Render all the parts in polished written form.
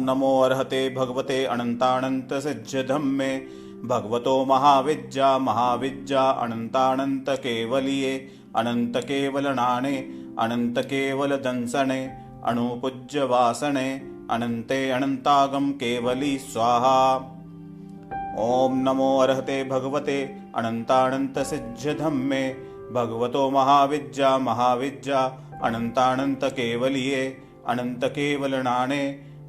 नमो अर्हते भगवते अनंतानंत सिद्ध्यधम्मे भगवतो महाविद्या महाविद्या अनंतानंत केवलिये अनंत केवलनाणे अनंत केवल दंसने अणुपूज्य वासने अनंते अनंतागम केवली स्वाहा। ओम नमो अर्हते भगवते अनंतानंत सिद्ध्यधम्मे भगवतो महाविद्या महाविद्या अनंतानंत केवलिये अनंत केवलनाणे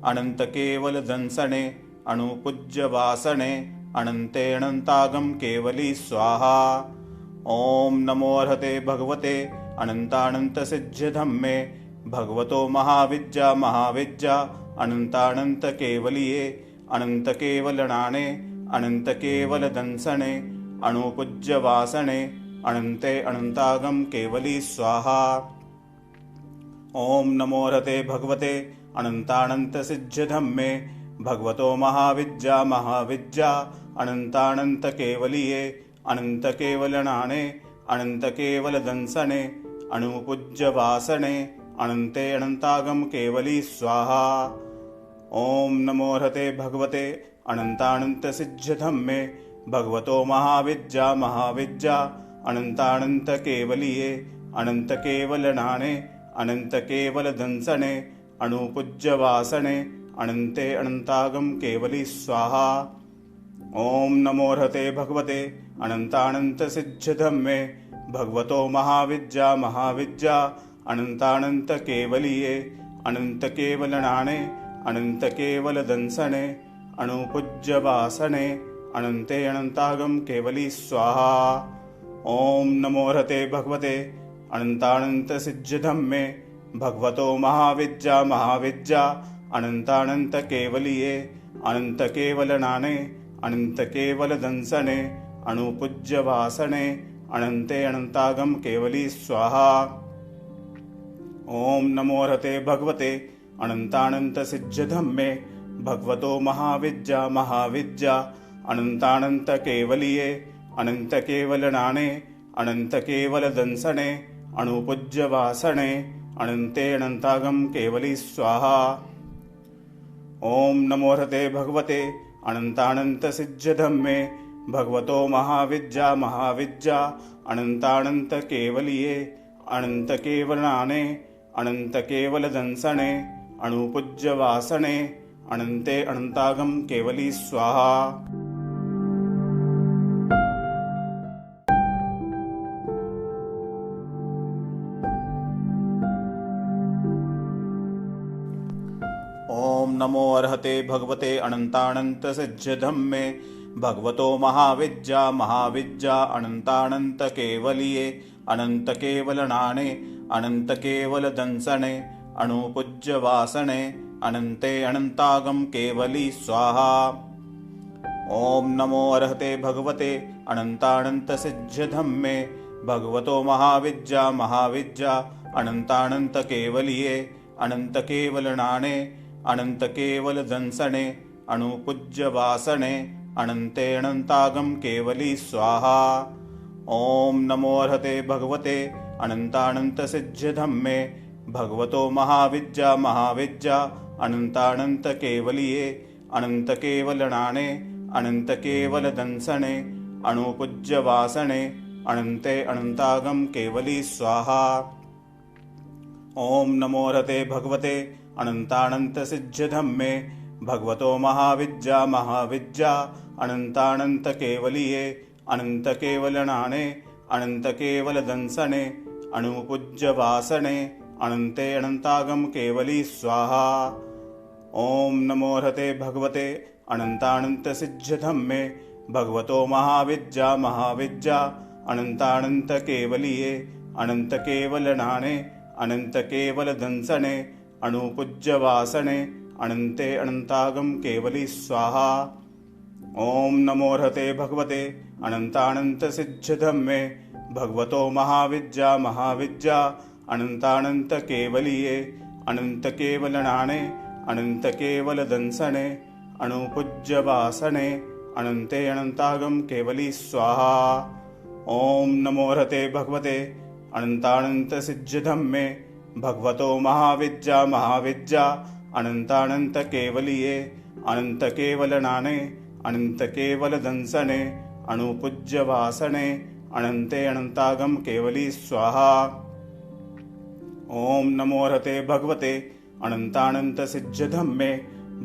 अनंत केवल दंसने अणुपूज्य वासने अनंते अनंतागम केवली स्वाहा। ओम नमो अर्हते भगवते अनंतानंत सिद्ध्यधम्मे भगवतो महाविद्या महाविद्या अनंतानंत केवलिये अनंत केवलनाणे अनंत केवल दंसने अणुपूज्य वासने अनंते अनंतागम केवली स्वाहा। ओम नमो अर्हते भगवते अनंतानंत सिद्ध्यधम्मे भगवतो महाविद्या महाविद्या अनंतानंत केवलिये अनंत केवलनाणे अनंत केवल दंसने अणुपूज्य वासने अनंते अनंतागम केवली स्वाहा। ओम नमो अर्हते भगवते अनंतानंत सिद्ध्यधम्मे भगवतो महाविद्या महाविद्या अनंतानंत केवलिये अनंत केवलनाणे अनंत केवल दंसने अणुपूज्य वासने अनंते अनंतागम केवली स्वाहा। ओम नमो अर्हते भगवते अनंतानंत सिद्ध्यधम्मे भगवतो महाविद्या महाविद्या अनंतानंत केवलिये अनंत केवलनाणे अनंत केवल दंसने अणुपूज्य वासने अनंते अनंतागम केवली स्वाहा। ओम नमो अर्हते भगवते अनंतानंत सिद्ध्यधम्मे भगवतो महाविद्या महाविद्या अनंतानंत केवलिये अनंत केवलनाणे अनंत केवल दंसने अणुपूज्य वासने अनंते अनंतागम केवली स्वाहा। ओम नमो अर्हते भगवते अनंतानंत सिद्ध्यधम्मे भगवतो महाविद्या महाविद्या अनंतानंत केवलिये अनंत केवलनाणे अनंत केवल दंसने अणुपूज्य वासने अनंते अनंतागम केवली स्वाहा। ओम नमो अर्हते भगवते अनंतानंत सिद्ध्यधम्मे भगवतो महाविद्या महाविद्या अनंतानंत केवलिये अनंत केवलनाणे अनंत केवल दंसने अणुपूज्य वासने अनंते अनंतागम केवली स्वाहा। ओम नमो अर्हते भगवते अनंतानंत सिद्ध्यधम्मे भगवतो महाविद्या महाविद्या अनंतानंत केवलिये अनंत केवलनाणे अनंत केवल दंसने अणुपूज्य वासने अनंते अनंतागम केवली स्वाहा। ओम नमो अर्हते भगवते अनंतानंत सिद्ध्यधम्मे भगवतो महाविद्या महाविद्या अनंतानंत केवलिये अनंत केवलनाणे अनंत केवल दंसने अणुपूज्य वासने अनंते अनंतागम केवली स्वाहा। ओम नमो अर्हते भगवते अनंतानंत सिद्ध्यधम्मे भगवतो महाविद्या महाविद्या अनंतानंत केवलिये अनंत केवलनाणे अनंत केवल दंसने अणुपूज्य वासने अनंते अनंतागम केवली स्वाहा। ओम नमो अर्हते भगवते अनंतानंत सिद्ध्यधम्मे भगवतो महाविद्या महाविद्या अनंतानंत केवलिये अनंत केवलनाणे अनंत केवल दंसने अणुपूज्य वासने अनंते अनंतागम केवली स्वाहा। ओम नमो अर्हते भगवते अनंतानंत सिद्ध्यधम्मे भगवतो महाविद्या महाविद्या अनंतानंत केवलिये अनंत केवलनाणे अनंत केवल दंसने अणुपूज्य वासने अनंते अनंतागम केवली स्वाहा। ओम नमो अर्हते भगवते अनंतानंत सिद्ध्यधम्मे भगवतो महाविद्या महाविद्या अनंतानंत केवलिये अनंत केवलनाणे अनंत केवल दंसने अणुपूज्य वासने अनंते अनंतागम केवली स्वाहा। ओम नमो अर्हते भगवते अनंतानंत सिद्ध्यधम्मे भगवतो महाविद्या महाविद्या अनन्तानन्तकेवलिये अनन्तकेवलनाने अनन्तकेवलदंसने अणुपूज्यवासने अनन्ते अनन्तागम केवली स्वाहा। ओम नमो हरते भगवते अनन्तानन्तसिद्धधम्मे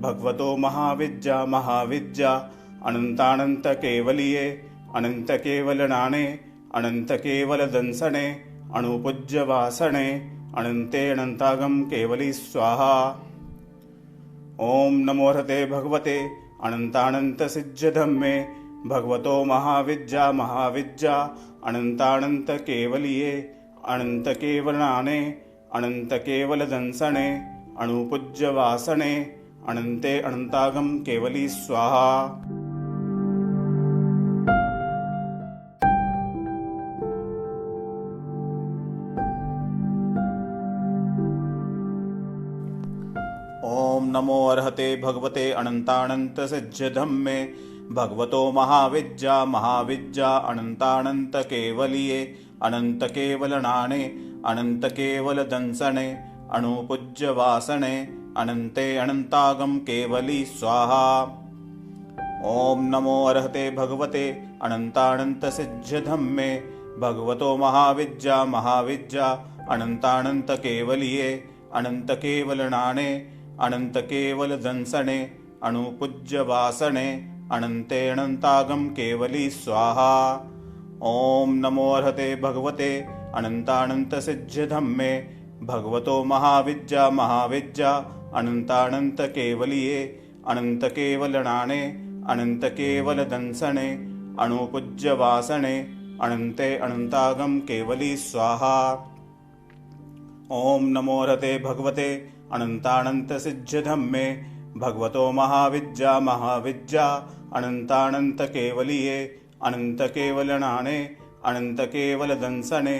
भगवतो महाविद्या महाविद्या अनन्तानन्तकेवलिये अनन्तकेवलनाने अनन्तकेवलदंसने अणुपूज्यवासने अनन्ते अनन्तागम केवली स्वाहा। ओम नमो हरते भगवते अनन्तानन्तसिद्धधम्मे भगवतो महाविद्या महाविद्या अनन्तानन्तकेवलिये अनन्तकेवलनाने अनन्तकेवलदंसने अणुपूज्यवासने अनन्ते अनन्तागम केवली स्वाहा। ओम नमो अर्हते भगवते अनन्तानन्तसिद्धधम्मे भगवतो महाविद्या महाविद्या अनन्तानन्तकेवलिये अनन्तकेवलनाने अनन्तकेवलदंसने अणुपूज्यवासने अनन्ते अनन्तागम केवली स्वाहा। ओम नमो अर्हते भगवते अनन्तानन्तसिद्धधम्मे भगवतो महाविद्या महाविद्या अनन्तानन्तकेवलिये अनन्तकेवलनाने अनन्तकेवलदंसने अणुपूज्यवासने अनन्ते अनन्तागम केवली स्वाहा। ओम नमो अर्हते भगवते अनन्तानन्तसिद्धधम्मे भगवतो महाविद्या महाविद्या अनन्तानन्तकेवलिये अनन्तकेवलनाने अनन्तकेवलदंसने अणुपूज्यवासने अनन्ते अनन्तागम केवली स्वाहा। ओम नमो अर्हते भगवते अनन्तानन्तसिद्धधम्मे भगवतो महाविद्या महाविद्या अनन्तानन्तकेवलिये अनन्तकेवलनाने अनन्तकेवलदंसने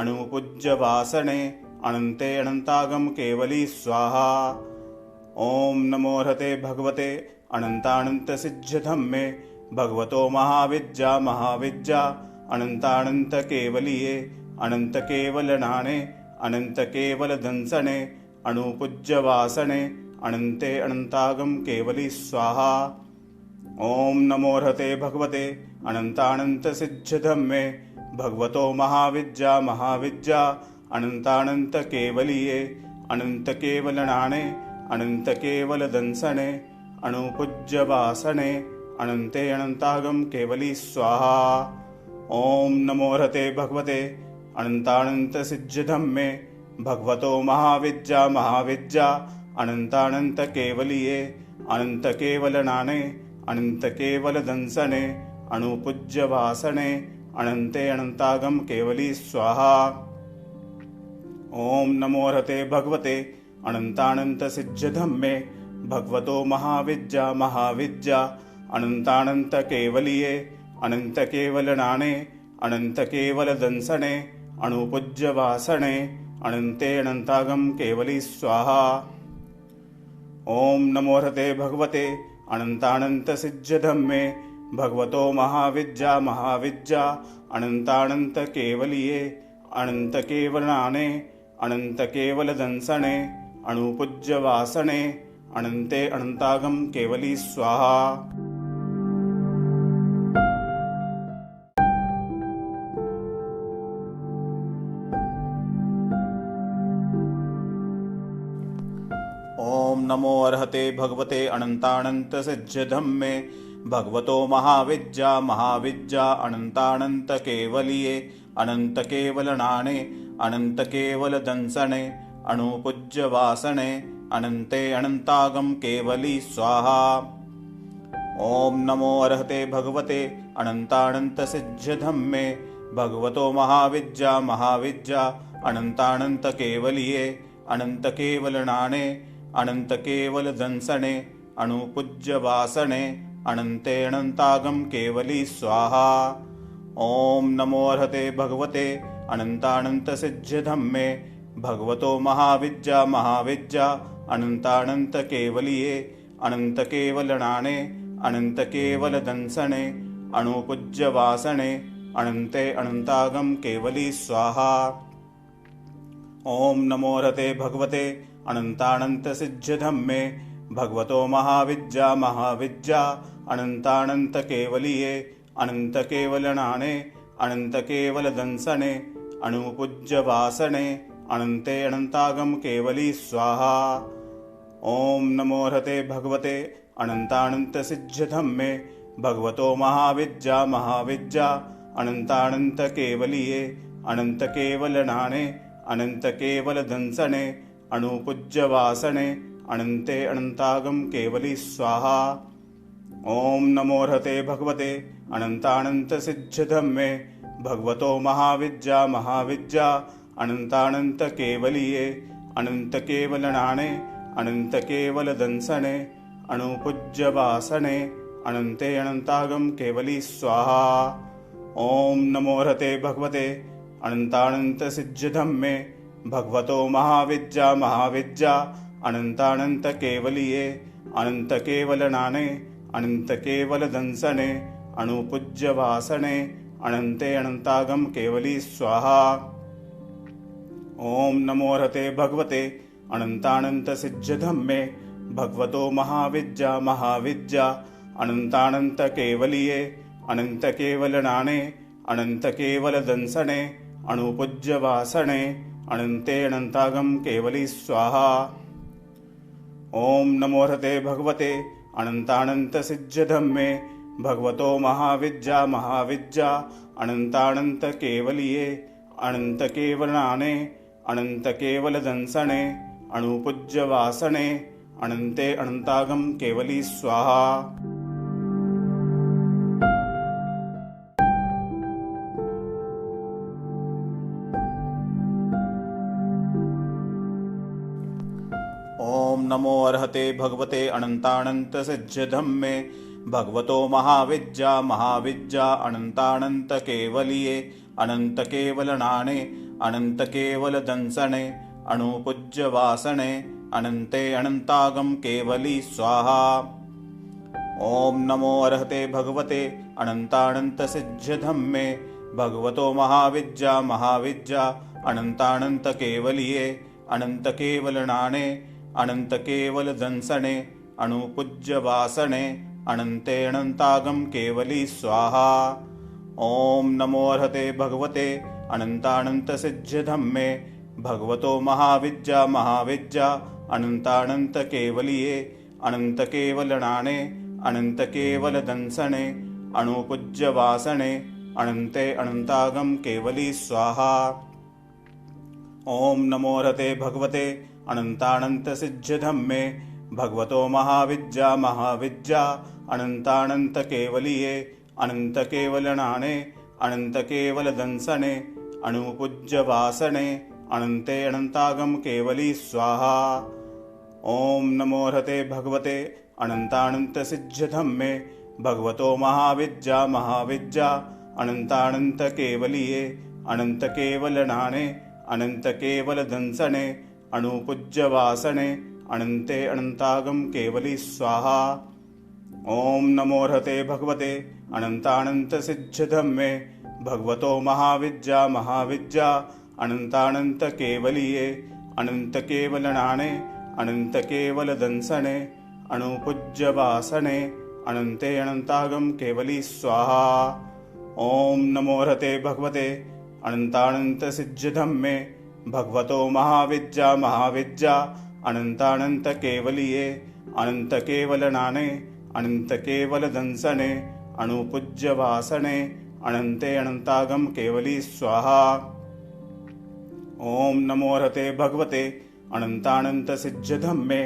अणुपूज्यवासने अनन्ते अनन्तागम केवली स्वाहा। ओम नमो हरते भगवते अनन्तानन्तसिद्धधम्मे भगवतो महाविद्या महाविद्या अनन्तानन्तकेवलिये अनन्तकेवलनाने अनन्तकेवलदंसने अणुपूज्यवासने अनन्ते अनन्तागम केवली स्वाहा। ओम नमो हरते भगवते अनन्तानन्तसिद्धधम्मे भगवतो महाविद्या महाविद्या अनन्तानन्तकेवलिये अनन्तकेवलनाने अनन्तकेवलदंसने अणुपूज्यवासने अनन्ते अनन्तागम केवली स्वाहा। ओम नमो हरते भगवते अनन्तानन्तसिद्धधम्मे भगवतो महाविद्या महाविद्या अनन्तानन्तकेवलिये अनन्तकेवलनाने अनन्तकेवलदंसने अणुपूज्यवासने अनन्ते अनन्तागम केवली स्वाहा। ओम नमो हरते भगवते अनन्तानन्तसिद्धधम्मे भगवतो महाविद्या महाविद्या अनन्तानन्तकेवलिये अनन्तकेवलनाने अनन्तकेवलदंसने अणुपूज्यवासने अनन्ते अनन्तागम केवली स्वाहा। ओम नमो हरते भगवते अनन्तानन्तसिद्धधम्मे भगवतो महाविद्या महाविद्या अनन्तानन्तकेवलिये अनन्तकेवलनाने अनन्तकेवलदंसने अणुपूज्यवासने अनन्ते अनन्तागम केवली स्वाहा। ओम नमो अर्हते भगवते अनन्तानन्तसिद्धधम्मे भगवतो महाविद्या महाविद्या अनन्तानन्तकेवलिये अनन्तकेवलनाने अनन्तकेवलदंसने अणुपूज्यवासने अनन्ते अनन्तागम केवली स्वाहा। ओम नमो अर्हते भगवते अनन्तानन्तसिद्धधम्मे भगवतो महाविद्या महाविद्या अनन्तानन्तकेवलिये अनन्तकेवलनाने अनन्तकेवलदंसने अणुपूज्यवासने अनन्ते अनन्तागम केवली स्वाहा। ओम नमो अर्हते भगवते अनन्तानन्तसिद्धधम्मे भगवतो महाविद्या महाविद्या अनन्तानन्तकेवलिये अनन्तकेवलनाने अनन्तकेवलदंसने अणुपूज्यवासने अनन्ते अनन्तागम केवली स्वाहा। ओम नमो हरते भगवते अनन्तानन्तसिद्ध्यधम्मे भगवतो महाविद्या महाविद्या अनन्तानन्तकेवलीये अनन्तकेवलनाणे अनन्तकेवलदंसने अणुपूज्यवासने अनन्ते अनन्तागम केवली स्वाहा। ओम नमो हते भगवते अनन्तानन्तसिद्ध्यधम्मे भगवतो महाविद्या महाविद्या अनन्तानन्तकेवलीये अनन्तकेवलनाणे अनन्तकेवलदंसने अणुपूज्यवासने अनन्ते अनन्तागम केवली स्वाहा। ओम नमो हते भगवते अनन्तानन्तसिद्ध्यधम्मे भगवतो महाविद्या महाविद्या अनन्तानन्तकेवलीये अनन्तकेवलनाणे अनन्तकेवलदंसने अणुपूज्यवासने अनन्ते अनन्तागम केवली स्वाहा। ओम नमो हते भगवते अनन्तानन्तसिद्ध्यधम्मे भगवतो महाविद्या महाविद्या अनन्तानन्तकेवलीये अनन्तकेवलनाणे अनन्तकेवलदंसने अणुपूज्यवासने अनन्ते अनन्तागम केवली स्वाहा। ओम नमो हते भगवते अनन्तानन्तसिद्ध्यधम्मे भगवतो महाविद्या महाविद्या अनन्तानन्तकेवलीये अनन्तकेवलनाणे अनन्तकेवलदंसने अणुपूज्यवासने अनन्ते अनन्तागम केवली स्वाहा। ओम नमो हते भगवते अनन्तानन्तसिद्ध्यधम्मे भगवतो महाविद्या महाविद्या अनन्तानन्तकेवलीये अनन्तकेवलनाणे अनन्तकेवलदंसने अणुपूज्यवासने अनन्ते अनन्तागम केवली स्वाहा। ओम नमो अर्हते भगवते अनन्तानन्तसिद्ध्यधम्मे भगवतो महाविद्या महाविद्या अनन्तानन्तकेवलीये अनन्तकेवलनाणे अनन्तकेवलदंसने अणुपूज्यवासने अनन्ते अनन्तागम केवली स्वाहा। ओम नमो अर्हते भगवते अनन्तानन्तसिद्ध्यधम्मे भगवतो महाविद्या महाविद्या अनन्तानन्तकेवलीये अनन्तकेवलनाणे अनन्तकेवलदंसने अणुपूज्यवासने अनन्ते अनन्तागम केवली स्वाहा। ओम नमो अर्हते भगवते अनन्तानन्तसिद्ध्यधम्मे भगवतो महाविद्या महाविद्या अनन्तानन्तकेवलीये अनन्तकेवलनाणे अनन्तकेवलदंसने अणुपूज्यवासने अनन्ते अनन्तागम केवली स्वाहा। ओम नमो अर्हते भगवते अनन्तानन्तसिद्ध्यधम्मे भगवतो महाविद्या महाविद्या अनन्तानन्तकेवलीये अनन्तकेवलनाणे अनन्तकेवलदंसने अणुपूज्यवासने अनन्ते अनन्तागम केवली स्वाहा। ओम नमो हते भगवते अनन्तानन्तसिद्ध्यधम्मे भगवतो महाविद्या महाविद्या अनन्तानन्तकेवलीये अनन्तकेवलनाणे अनन्तकेवलदंसने अणुपूज्यवासने अनन्ते अनन्तागम केवली स्वाहा। ओम नमो हते भगवते अनन्तानन्तसिद्ध्यधम्मे भगवतो महाविद्या महाविद्या अनन्तानन्तकेवलीये अनन्तकेवलनाणे अनन्तकेवलदंसने अणुपूज्यवासने अनन्ते अनन्तागम केवली स्वाहा। ओम नमो हते भगवते अनन्तानन्तसिद्ध्यधम्मे भगवतो महाविद्या महाविद्या अनन्तानन्तकेवलीये अनन्तकेवलनाणे अनन्तकेवलदंसने अणुपूज्यवासने अनन्ते अनन्तागम केवली स्वाहा। ओम नमो हते भगवते अनन्तानन्तसिद्ध्यधम्मे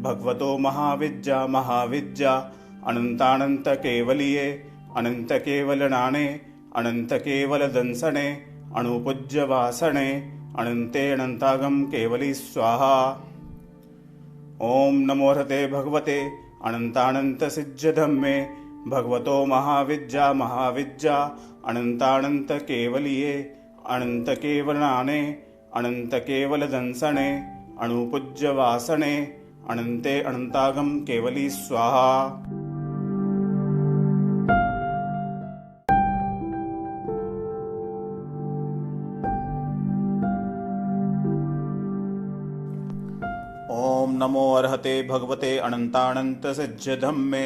भगवतो महाविद्या महाविद्या अनन्तानन्तकेवलीये अनन्तकेवलनाणे अनन्तकेवलदंसने अणुपूज्यवासने अनन्ते अनन्तागम केवली स्वाहा। ओम नमो हते भगवते अनन्तानन्तसिद्ध्यधम्मे भगवतो महाविद्या महाविद्या अनन्तानन्तकेवलीये अनन्तकेवलनाणे अनन्तकेवलदंसने अणुपूज्यवासने अनन्ते अनन्तागम केवली स्वाहा। नमो अर्हते भगवते अनन्तानन्तसिद्ध्यधम्मे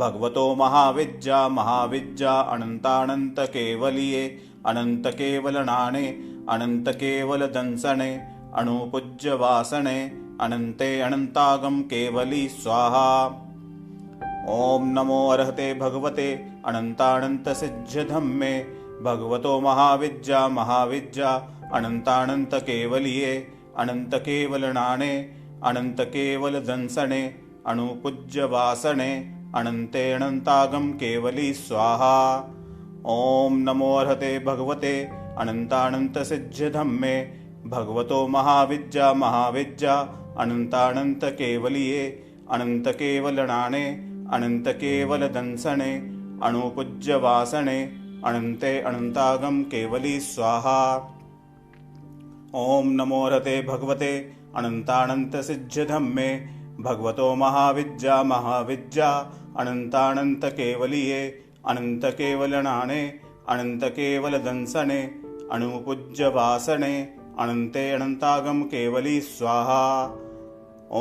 भगवतो महाविद्या महाविद्या अनन्तानन्तकेवलिये अनन्तकेवलनाणे अनन्तकेवलदंसने अणुपूज्यवासने अनन्ते अनन्तागम केवली स्वाहा। ॐ नमो अर्हते भगवते अनन्तानन्तसिद्ध्यधम्मे भगवतो महाविद्या महाविद्या अनन्तानन्तकेवलिये अनन्तकेवलनाणे अनन्तकेवलदंसने अणुपूज्यवासने अनन्ते अनन्तागम केवली स्वाहा। ॐ नमो अर्हते भगवते अनन्तानन्तसिद्ध्यधम्मे भगवतो महाविद्या महाविद्या अनन्तानन्तकेवलिये अनन्तकेवलनाणे अनन्तकेवलदंसने अणुपूज्यवासने अनन्ते अनन्तागम केवली स्वाहा। ॐ नमो अर्हते भगवते अनन्तानन्तसिद्ध्यधम्मे भगवतो महाविद्या महाविद्या अनन्तानन्तकेवलिये अनन्तकेवलनाणे अनन्तकेवलदंसने अणुपूज्यवासने अनन्ते अनन्तागम केवली स्वाहा।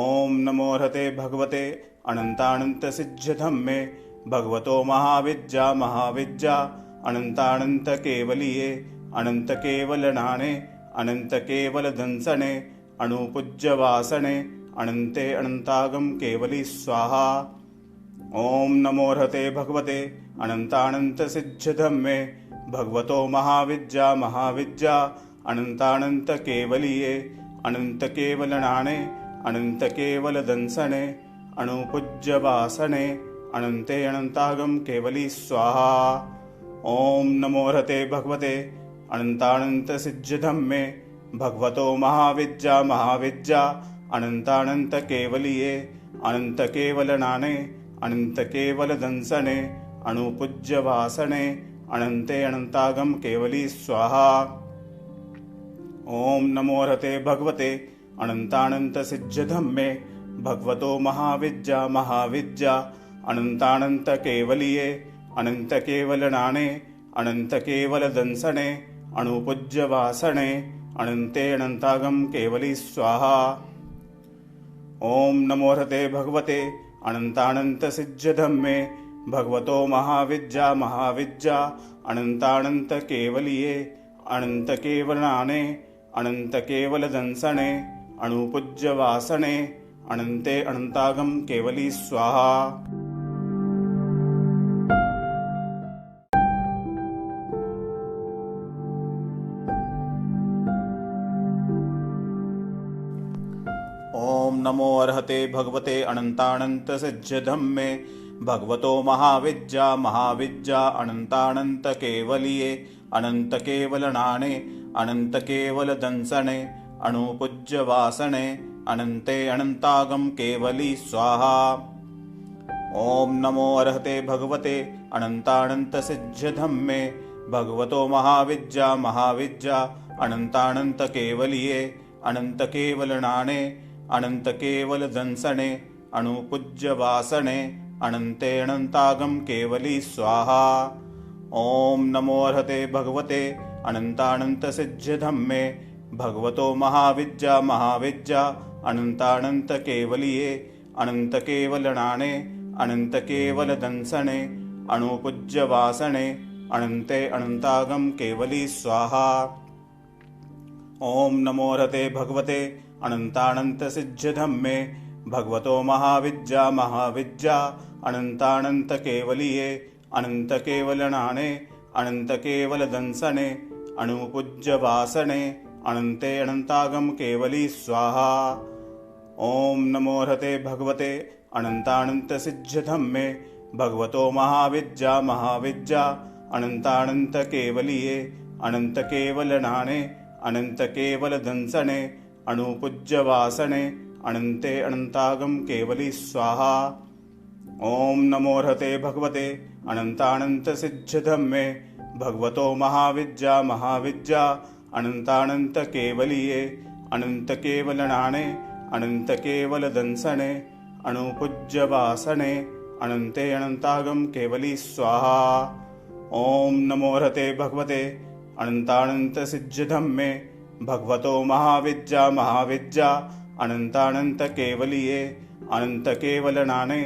ॐ नमो अर्हते भगवते अनन्तानन्तसिद्ध्यधम्मे भगवतो महाविद्या महाविद्या अनन्तानन्तकेवलिये अनन्तकेवलनाणे अनन्तकेवलदंसने अणुपूज्यवासने अनन्ते अनन्तागम केवली स्वाहा। ॐ नमो अर्हते भगवते अनन्तानन्तसिद्ध्यधम्मे भगवतो महाविद्या महाविद्या अनन्तानन्तकेवलिये अनन्तकेवलनाणे अनन्तकेवलदंसने अणुपूज्यवासने अनन्ते अनन्तागम केवली स्वाहा। ॐ नमो अर्हते भगवते अनन्तानन्तसिद्ध्यधम्मे भगवतो महाविद्या महाविद्या अनन्तानन्तकेवलिये अनन्तकेवलनाणे अनन्तकेवलदंसने अणुपूज्यवासने अनन्ते अनन्तागम केवली स्वाहा। ॐ नमो अर्हते भगवते अनन्तानन्तसिद्ध्यधम्मे भगवतो महाविद्या महाविद्या अनन्तानन्तकेवलिये अनन्तकेवलनाणे अनन्तकेवलदंसने अणुपूज्यवासने अनन्ते अनन्तागम केवली स्वाहा। ॐ नमो अर्हते भगवते अनन्तानन्तसिद्ध्यधम्मे भगवतो महाविद्या महाविद्या अनन्तानन्तकेवलिये अनन्तकेवलनाणे अनन्तकेवलदंसने अणुपूज्यवासने अनन्ते अनन्तागम केवली स्वाहा। ॐ नमो अर्हते भगवते अनन्तानन्तसिद्ध्यधम्मे भगवतो महाविद्या महाविद्या अनन्तानन्तकेवलिये अनन्तकेवलनाणे अनन्तकेवलदंसने अणुपूज्यवासने अनन्ते अनन्तागम केवली स्वाहा। ॐ नमो अर्हते भगवते अनन्तानन्तसिद्ध्यधम्मे भगवतो महाविद्या महाविद्या अनन्तानन्तकेवलिये अनन्तकेवलनाणे अनन्तकेवलदंसने अणुपूज्यवासने अनन्ते अनन्तागम केवली स्वाहा। ॐ नमो अर्हते भगवते अनन्तानन्तसिद्ध्यधम्मे भगवतो महाविद्या महाविद्या अनन्तानन्तकेवलिये अनन्तकेवलनाणे अनन्तकेवलदंसने अणुपूज्यवासने अनन्ते अनन्तागम केवली स्वाहा। ॐ नमो अर्हते भगवते अनन्तानन्तसिद्ध्यधम्मे भगवतो महाविद्या महाविद्या अनन्तानन्तकेवलिये अनन्तकेवलनाणे अनन्तकेवलदंसने अणुपूज्यवासने अनन्ते अनन्तागम केवली स्वाहा। ॐ नमो अर्हते भगवते अनन्तानन्तसिद्ध्यधम्मे भगवतो महाविद्या महाविद्या अनन्तानन्तकेवलिये अनन्तकेवलनाणे अनन्तकेवलदंसने अणुपूज्यवासने अनन्ते अनन्तागम केवली स्वाहा। ॐ नमो अर्हते भगवते अनन्तानन्तसिद्ध्यधम्मे भगवतो महाविद्या महाविद्या अनन्तानन्तकेवलिये अनन्तकेवलनाणे अनन्तकेवलदंसने अणुपूज्यवासने अनन्ते अनन्तागम केवली स्वाहा। ॐ नमो अर्हते भगवते अनन्तानन्तसिद्ध्यधम्मे भगवतो महाविद्या महाविद्या अनन्तानन्तकेवलिये अनन्तकेवलनाणे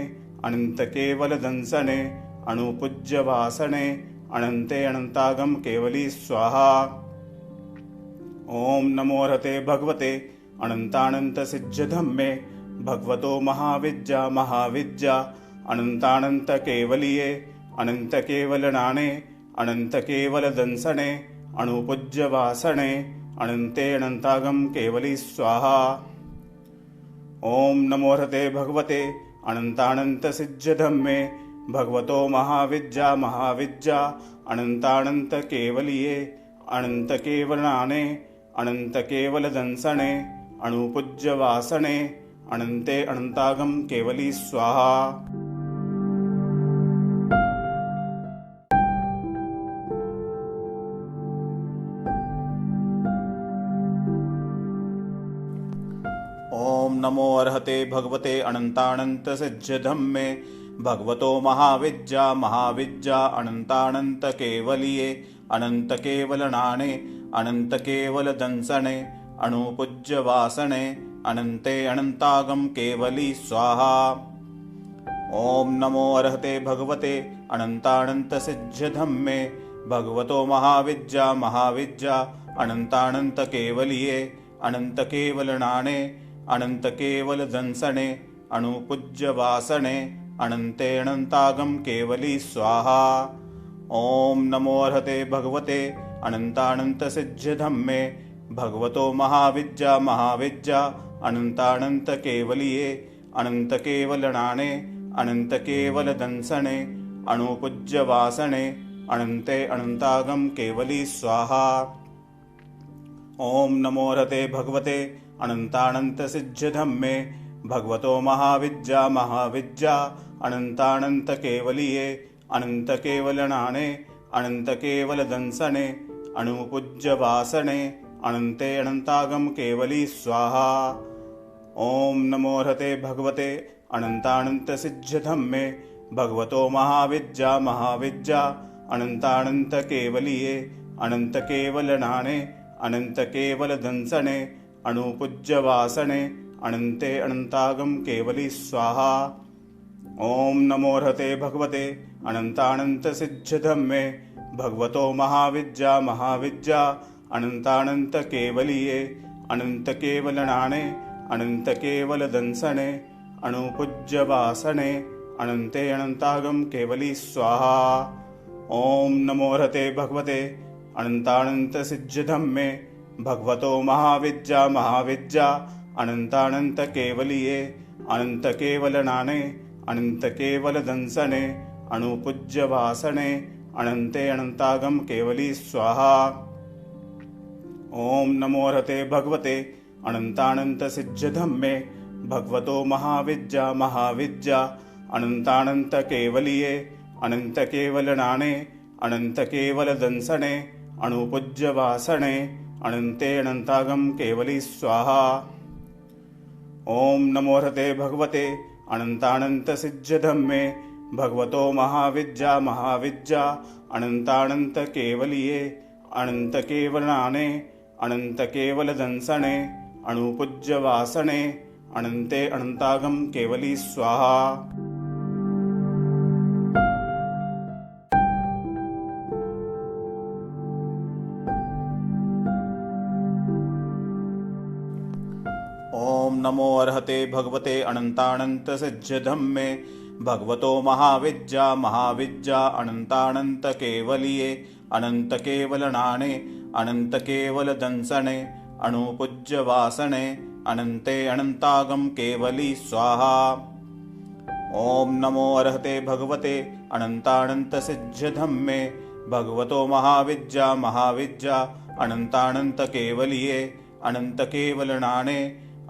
अनन्तकेवलदंसने अणुपूज्यवासने अनन्ते अनन्तागम केवली स्वाहा। ओम नमो रहते भगवते अनन्तानन्तसिद्धधम्मे भगवतो महाविद्या महाविद्या अनन्तानन्तकेवलिये अनन्तकेवलनाणे अनन्तकेवलदंसने अणुपूज्यवासने अनन्ते अनन्तागम केवली स्वाहा। ओम नमो रहते भगवते अनन्तानन्तसिद्धधम्मे भगवतो महाविद्या महाविद्या अनन्तानन्तकेवलिये अनन्तकेवलनाणे अनन्तकेवलदंसने अणुपूज्यवासने अनन्ते अनन्तागम केवली स्वाहा। ओम नमो अर्हते भगवते अनन्तानन्तसिद्धधम्मे भगवतो महाविद्या महाविद्या अनन्तानन्तकेवलिये अनन्तकेवलनाणे अनन्तकेवलदंसने अणुपूज्यवासने अनन्ते अनन्तागम केवली स्वाहा। ओम नमो अर्हते भगवते अनन्तानन्तसिद्धधम्मे भगवतो महाविद्या महाविद्या अनन्तानन्तकेवलिये अनन्तकेवलनाणे अनन्तकेवलदंसने अणुपूज्यवासने अनन्ते अनन्तागम केवली स्वाहा। ओम नमो अर्हते भगवते अनन्तानन्तसिद्धधम्मे भगवतो महाविद्या महाविद्या अनन्तानन्तकेवलिये अनन्तकेवलनाणे अनन्तकेवलदंसने अणुपूज्यवासने अनन्ते अनन्तागम केवली स्वाहा। ओम नमो रहते भगवते अनन्तानन्तसिद्धधम्मे भगवतो महाविद्या महाविद्या अनन्तानन्तकेवलिये अनन्तकेवलनाणे अनन्तकेवलदंसने अणुपूज्यवासने अनन्ते अनन्तागम केवली स्वाहा। ओम नमो रहते भगवते अनन्तानन्तसिद्धधम्मे भगवतो महाविद्या महाविद्या अनन्तानन्तकेवलिये अनन्तकेवलनाणे अनन्तकेवलदंसने अणुपूज्यवासने अनन्ते अनन्तागम केवली स्वाहा। ओम नमो रहते भगवते अनन्तानन्तसिद्धधम्मे भगवतो महाविद्या महाविद्या अनन्तानन्तकेवलिये अनन्तकेवलनाणे अनन्तकेवलदंसने अणुपूज्यवासने अनन्ते अनन्तागम केवली स्वाहा। ओम नमो रहते भगवते अनन्तानन्तसिद्धधम्मे भगवतो महाविद्या महाविद्या अनन्तानन्तकेवलिये अनन्तकेवलनाणे अनन्तकेवलदंसने अणुपूज्यवासने अनन्ते अनन्तागम केवली स्वाहा। ओम नमो रहते भगवते अनन्तानन्तसिद्धधम्मे भगवतो महाविद्या महाविद्या अनन्तानन्तकेवलिये अनन्तकेवलनाणे अनन्तकेवलदंसने अणुपूज्यवासने अनन्ते अनन्तागम केवली स्वाहा। ओम नमो रहते भगवते अनन्तानन्तसिद्धधम्मे भगवतो महाविद्या महाविद्या अनन्तानन्तकेवलिये अनन्तकेवलनाणे अनन्तकेवलदंसने अणुपूज्यवासने अनन्ते अनन्तागम केवली स्वाहा। ओम नमो अर्हते भगवते अनन्तानन्तसिद्धधम्मे भगवतो महाविद्या महाविद्या अनन्तानन्तकेवलिये अनन्तकेवलनाणे अनन्तकेवलदंसने अणुपूज्यवासने अनन्ते अनन्तागम केवली स्वाहा। ओम नमो अर्हते भगवते अनन्तानन्तसिद्धधम्मे भगवतो महाविद्या महाविद्या अनन्तानन्तकेवलिये अनन्तकेवलनाणे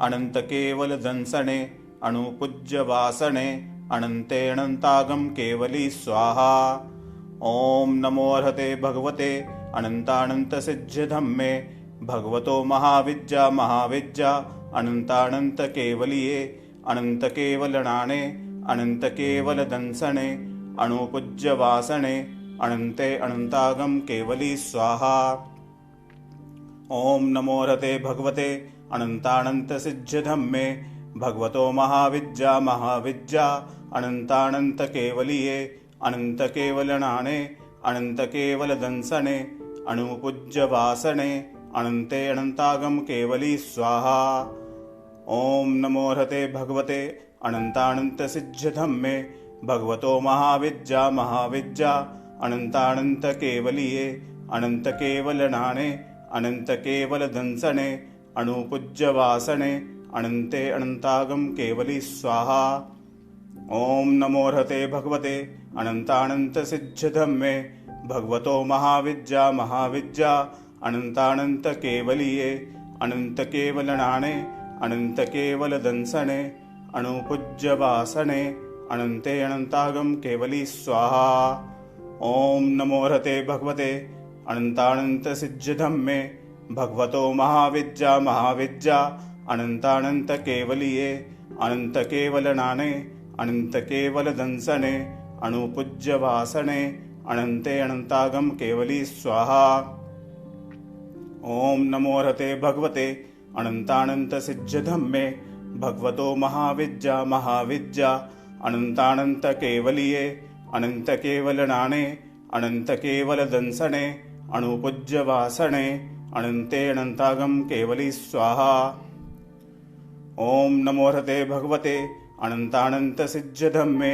अनन्तकेवलदंसने अणुपूज्यवासने अनन्ते अनन्तागम केवली स्वाहा। ओम नमो अर्हते भगवते अनन्तानन्तसिद्धधम्मे भगवतो महाविद्या महाविद्या अनन्तानन्तकेवलिये अनन्तकेवलनाणे अनन्तकेवलदंसने अणुपूज्यवासने अनन्ते अनन्तागम केवली स्वाहा। ओम नमो रहते भगवते अनन्तानन्तसिद्ध्यधम्मे भगवतो महाविद्या महाविद्या अनन्तानन्तकेवलीये अनन्तकेवलनाणे अनन्तकेवलदंसने अणुपूज्यवासने अनन्ते अनन्तागम केवली स्वाहा। ओम नमो हते भगवते अनन्तानन्तसिद्ध्यधम्मे भगवतो महाविद्या महाविद्या अनन्तानन्तकेवलीये अनन्तकेवलनाणे अनन्तकेवलदंसने अणुपूज्यवासने अनन्ते अनन्तागम केवली स्वाहा। ओम नमो हते भगवते अनन्तानन्तसिद्ध्यधम्मे भगवतो महाविद्या महाविद्या अनन्तानन्तकेवलीये अनन्तकेवलनाणे अनन्तकेवलदंसने अणुपूज्यवासने अनन्ते अनन्तागम केवली स्वाहा। ओम नमो हते भगवते अनन्तानन्तसिद्ध्यधम्मे भगवतो महाविद्या महाविद्या अनन्तानन्तकेवलीये अनन्तकेवलनाणे अनन्तकेवलदंसने अणुपूज्यवासने अनन्ते अनन्तागम केवली स्वाहा। ओम नमो हते भगवते अनन्तानन्तसिद्ध्यधम्मे भगवतो महाविद्या महाविद्या अनन्तानन्तकेवलीये अनन्तकेवलनाणे अनन्तकेवलदंसने अणुपूज्यवासने अनन्ते अनन्तागम केवली स्वाहा। ओम नमो हते भगवते अनन्तानन्तसिद्ध्यधम्मे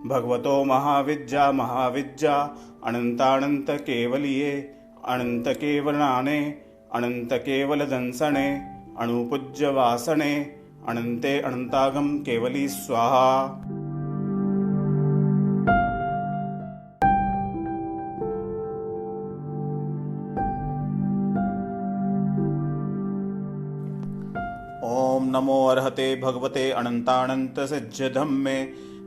भगवतो महाविद्या महाविद्या अनन्तानन्तकेवलीये अनन्तकेवलनाणे अनन्तकेवलदंसने अणुपूज्यवासने अनन्ते अनन्तागम केवली स्वाहा। ओम नमो अर्हते भगवते अनन्तानन्तसिद्ध्यधम्मे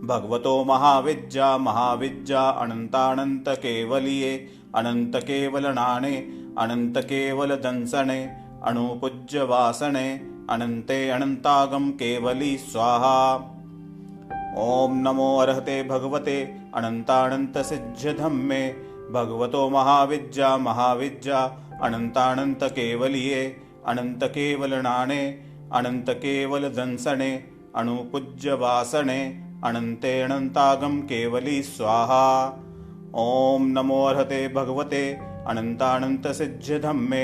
भगवतो महाविद्या महाविद्या अनन्तानन्तकेवलीये अनन्तकेवलनाणे अनन्तकेवलदंसने अणुपूज्यवासने अनन्ते अनन्तागम केवली स्वाहा। ओम नमो अर्हते भगवते अनन्तानन्तसिद्ध्यधम्मे भगवतो महाविद्या महाविद्या अनन्तानन्तकेवलीये अनन्तकेवलनाणे अनन्तकेवलदंसने अणुपूज्यवासने अनन्ते अनन्तागम केवली स्वाहा। ओम नमो अर्हते भगवते अनन्तानन्तसिद्ध्यधम्मे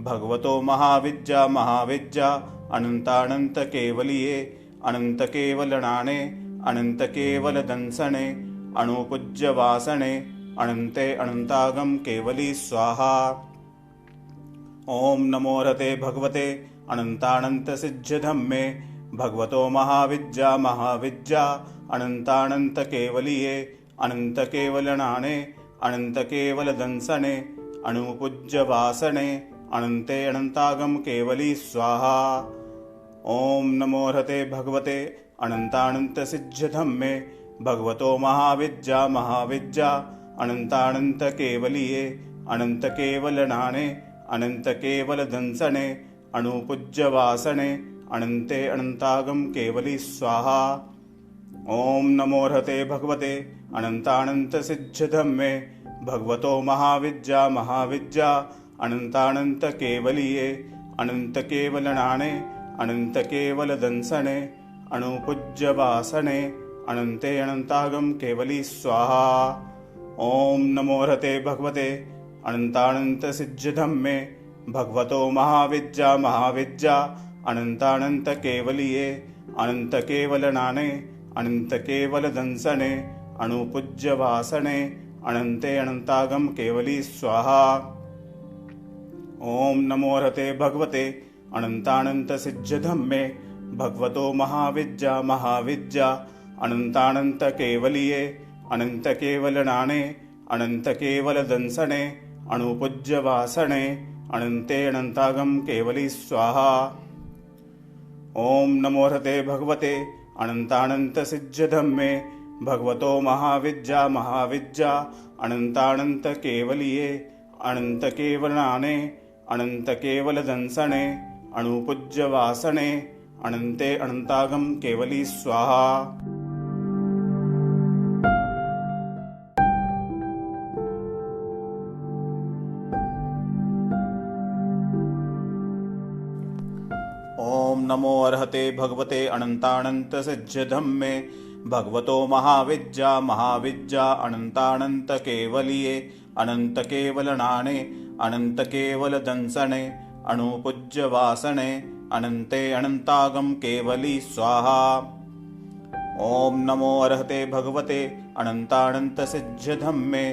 भगवतो महाविद्या महाविद्या अनन्तानन्तकेवलीये अनन्तकेवलनाणे अनन्तकेवलदंसने अणुपूज्यवासने अनन्ते अनन्तागम केवली स्वाहा। ओम नमो हते भगवते अनन्तानन्तसिद्ध्यधम्मे भगवतो महाविद्या महाविद्या अनन्तानन्तकेवलीये अनन्तकेवलनाणे अनन्तकेवलदंसने अणुपूज्यवासने अनन्ते अनन्तागम केवली स्वाहा। ओम नमो हते भगवते अनन्तानन्तसिद्ध्यधम्मे भगवतो महाविद्या महाविद्या अनन्तानन्तकेवलीये अनन्तकेवलनाणे अनन्तकेवलदंसने अणुपूज्यवासने अनन्ते अनन्तागम केवली स्वाहा। ओम नमो हते भगवते अनन्तानन्तसिद्ध्यधम्मे भगवतो महाविद्या महाविद्या अनन्तानन्तकेवलीये अनन्तकेवलनाणे अनन्तकेवलदंसने अणुपूज्यवासने अनन्ते अनन्तागम केवली स्वाहा। ओम नमो हते भगवते अनन्तानन्तसिद्ध्यधम्मे भगवतो महाविद्या महाविद्या अनन्तानन्तकेवलीये अनन्तकेवलनाणे अनन्तकेवलदंसने अणुपूज्यवासने अनन्ते अनन्तागम केवली स्वाहा। ओम नमो हते भगवते अनन्तानन्तसिद्ध्यधम्मे भगवतो महाविद्या महाविद्या अनन्तानन्तकेवलीये अनन्तकेवलनाणे अनन्तकेवलदंसने अणुपूज्यवासने अनन्ते अनन्तागम केवली स्वाहा। ओम नमो हते भगवते अनन्तानन्तसिद्ध्यधम्मे भगवतो महाविद्या महाविद्या अनन्तानन्तकेवलीये अनन्तकेवलनाणे अनन्तकेवलदंसने अणुपूज्यवासने अनन्ते अनन्तागम केवली स्वाहा। ॐ नमो अर्हते भगवते अनन्तानन्तसिद्ध्यधम्मे भगवतो महाविद्या महाविद्या अनन्तानन्तकेवलिये अनन्तकेवलनाणे अनन्तकेवलदंसने अणुपूज्यवासने अनन्ते अनन्तागम केवली स्वाहा। ॐ नमो अर्हते भगवते अनन्तानन्तसिद्ध्यधम्मे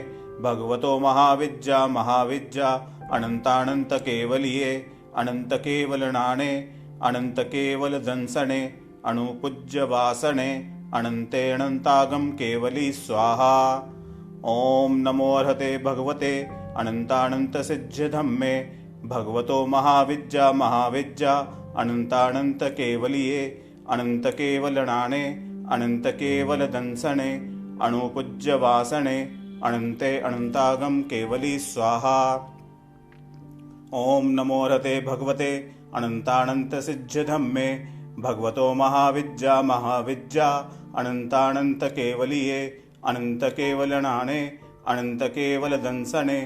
भगवतो महाविद्या महाविद्या अनन्तानन्तकेवलिये अनन्तकेवलनाणे अनन्तकेवलदंसने अणुपूज्यवासने अनन्ते अनन्तागम केवली स्वाहा। ॐ नमो अर्हते भगवते अनन्तानन्तसिद्ध्यधम्मे भगवतो महाविद्या महाविद्या अनन्तानन्तकेवलिये अनन्तकेवलनाणे अनन्तकेवलदंसने अणुपूज्यवासने अनन्ते अनन्तागम केवली स्वाहा। ॐ नमो अर्हते भगवते अनन्तानन्तसिद्ध्यधम्मे भगवतो महाविद्या महाविद्या अनन्तानन्तकेवलिये अनन्तकेवलनाणे अनन्तकेवलदंसने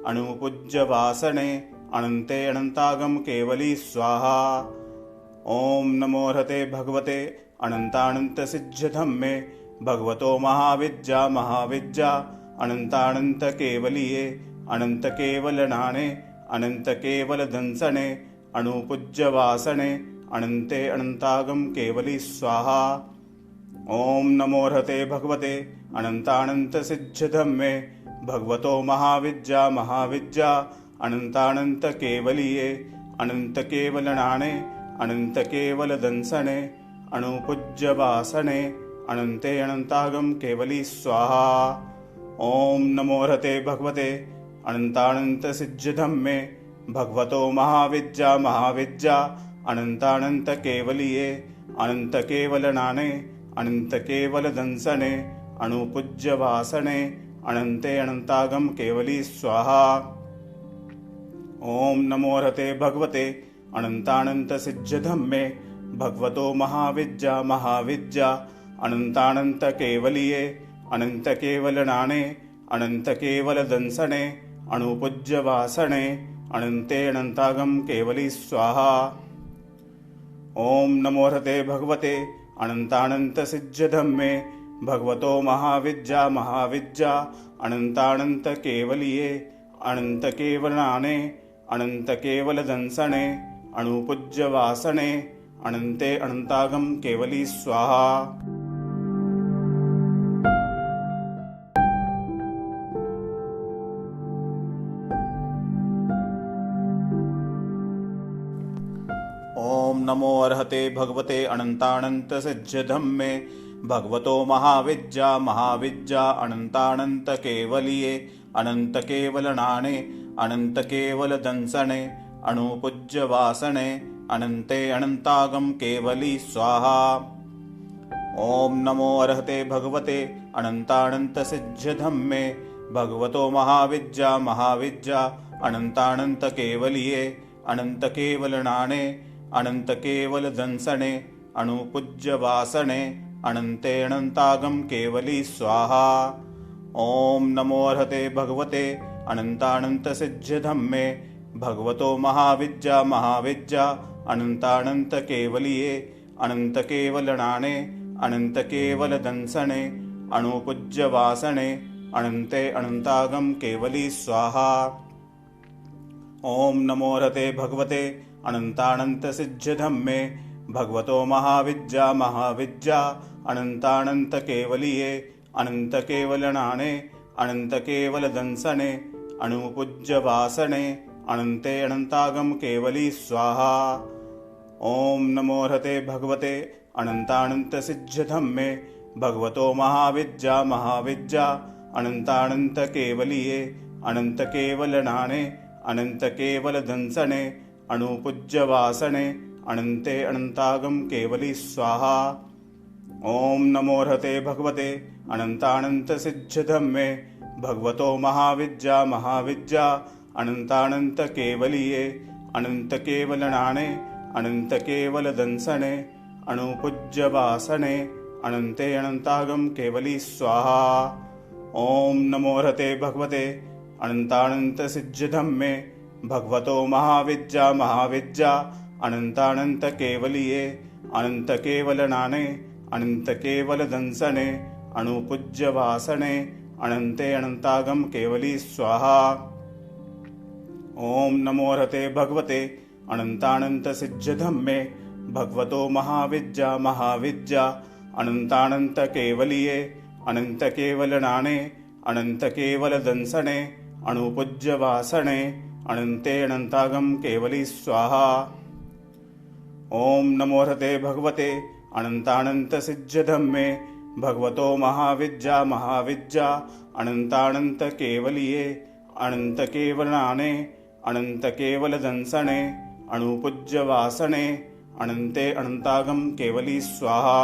अणुपूज्यवासने अनन्ते अनन्तागम केवली स्वाहा। ॐ नमो अर्हते भगवते अनन्तानन्तसिद्ध्यधम्मे भगवतो महाविद्या महाविद्या अनन्तानन्तकेवलिये अनन्तकेवलनाणे अनन्तकेवलदंसने अणुपूज्यवासने अनन्ते अनन्तागम केवली स्वाहा। ॐ नमो अर्हते भगवते अनन्तानन्तसिद्ध्यधम्मे भगवतो महाविद्या महाविद्या अनन्तानन्तकेवलिये अनन्तकेवलनाणे अनन्तकेवलदंसने अणुपूज्यवासने अनन्ते अनन्तागम केवली स्वाहा। ॐ नमो अर्हते भगवते अनन्तानन्तसिद्ध्यधम्मे भगवतो महाविद्या महाविद्या अनन्तानन्तकेवलिये अनन्तकेवलनाणे अनन्तकेवलदंसने अणुपूज्यवासने अनन्ते अनन्तागम केवली स्वाहा। ॐ नमो अर्हते भगवते अनन्तानन्तसिद्ध्यधम्मे भगवतो महाविद्या महाविद्या अनन्तानन्तकेवलिये अनन्तकेवलनाणे अनन्तकेवलदंसने अणुपूज्यवासने अनन्ते अनन्तागम केवली स्वाहा। ॐ नमो अर्हते भगवते अनन्तानन्तसिद्ध्यधम्मे भगवतो महाविद्या महाविद्या अनन्तानन्तकेवलिये अनन्तकेवलनाणे अनन्तकेवलदंसने अणुपूज्यवासने अनन्ते अनन्तागम केवली स्वाहा। ॐ नमो अर्हते भगवते अनन्तानन्तसिद्ध्यधम्मे भगवतो महाविद्या महाविद्या अनन्तानन्तकेवलिये अनन्तकेवलनाणे अनन्तकेवलदंसने अणुपूज्यवासने अनन्ते अनन्तागम केवली स्वाहा। ॐ नमो अर्हते भगवते अनन्तानन्तसिद्ध्यधम्मे भगवतो महाविद्या महाविद्या अनन्तानन्तकेवलिये अनन्तकेवलनाणे अनन्तकेवलदंसने अणुपूज्यवासने अनन्ते अनन्तागम केवली स्वाहा। ॐ नमो अर्हते भगवते अनन्तानन्तसिद्ध्यधम्मे भगवतो महाविद्या महाविद्या अनन्तानन्तकेवलिये अनन्तकेवलनाणे अनन्तकेवलदंसने अणुपूज्यवासने अनन्ते अनन्तागम केवली स्वाहा। ॐ नमो अर्हते भगवते अनन्तानन्तसिद्ध्यधम्मे भगवतो महाविद्या महाविद्या अनन्तानन्तकेवलिये अनन्तकेवलनाणे अनन्तकेवलदंसने अणुपूज्यवासने अनन्ते अनन्तागम केवली स्वाहा। ॐ नमो अर्हते भगवते अनन्तानन्तसिद्ध्यधम्मे भगवतो महाविद्या महाविद्या अनन्तानन्तकेवलिये अनन्तकेवलनाणे अनन्तकेवलदंसने अणुपूज्यवासने अनन्ते अनन्तागम केवली स्वाहा। ॐ नमो अर्हते भगवते अनन्तानन्तसिद्ध्यधम्मे भगवतो महाविद्या महाविद्या अनन्तानन्तकेवलिये अनन्तकेवलनाणे अनन्तकेवलदंसने अणुपूज्यवासने अनन्ते अनन्तागम केवली स्वाहा। ॐ नमो अर्हते भगवते अनन्तानन्तसिद्ध्यधम्मे भगवतो महाविद्या महाविद्या अनंतानंत केवलिये अनंत केवलनाने अनंत केवल दंसने अणुपूज्य वासने अनंते अनंतागम केवली स्वाहा। ओम नमो हरते भगवते अनंतानंत सिद्ध धम्मे भगवतो महाविद्या महाविद्या अनंतानंत केवलिये अनंत केवलनाने अनंत केवल दंसने अणुपूज्य वासने अनंते अनंतागम केवली स्वाहा। ओम नमो हरते भगवते अनंतानंत सिद्ध धम्मे भगवतो महाविद्या महाविद्या अनंतानंत केवलिये अनंत केवलनाने अनंत केवल दंसने अणुपूज्य वासने अनंते अनंतागम केवली स्वाहा।